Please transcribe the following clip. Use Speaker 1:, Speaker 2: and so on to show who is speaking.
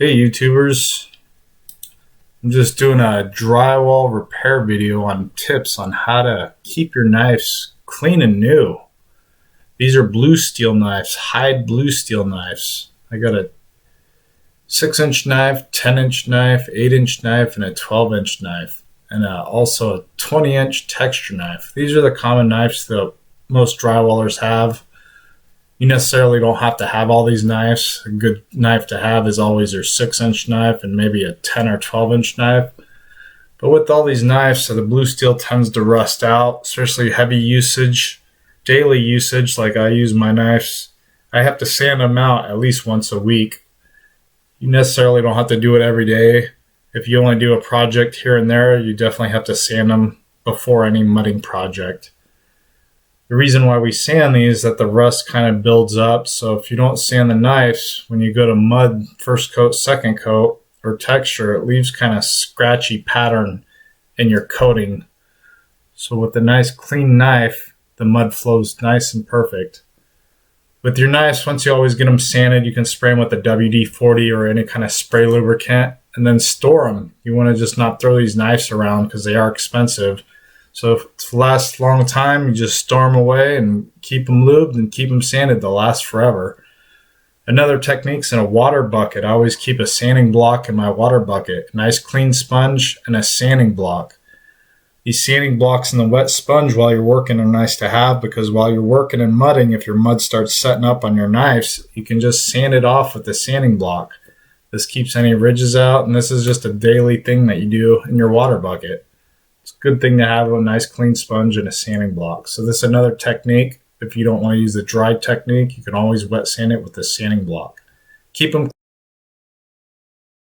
Speaker 1: Hey YouTubers, I'm just doing a drywall repair video on tips on how to keep your knives clean and new. These are blue steel knives, Hyde blue steel knives. I got a 6-inch knife, 10-inch knife, 8-inch knife, and a 12-inch knife, and also a 20-inch texture knife. These are the common knives that most drywallers have. You necessarily don't have to have all these knives. A good knife to have is always your 6-inch knife and maybe a 10 or 12-inch knife. But with all these knives, so the blue steel tends to rust out, especially heavy usage, daily usage, like I use my knives. I have to sand them out at least once a week. You necessarily don't have to do it every day. If you only do a project here and there, you definitely have to sand them before any mudding project. The reason why we sand these is that the rust kind of builds up. So if you don't sand the knives, when you go to mud, first coat, second coat, or texture, it leaves kind of scratchy pattern in your coating. So with a nice clean knife, the mud flows nice and perfect. With your knives, once you always get them sanded, you can spray them with a WD-40 or any kind of spray lubricant and then store them. You want to just not throw these knives around because they are expensive. So if it lasts a long time, you just store them away and keep them lubed and keep them sanded. They'll last forever. Another technique's in a water bucket. I always keep a sanding block in my water bucket, a nice clean sponge and a sanding block. These sanding blocks and the wet sponge while you're working are nice to have because while you're working and mudding, if your mud starts setting up on your knives, you can just sand it off with the sanding block. This keeps any ridges out, and this is just a daily thing that you do in your water bucket. It's a good thing to have a nice clean sponge and a sanding block. So this is another technique. If you don't want to use the dry technique, you can always wet sand it with the sanding block. Keep them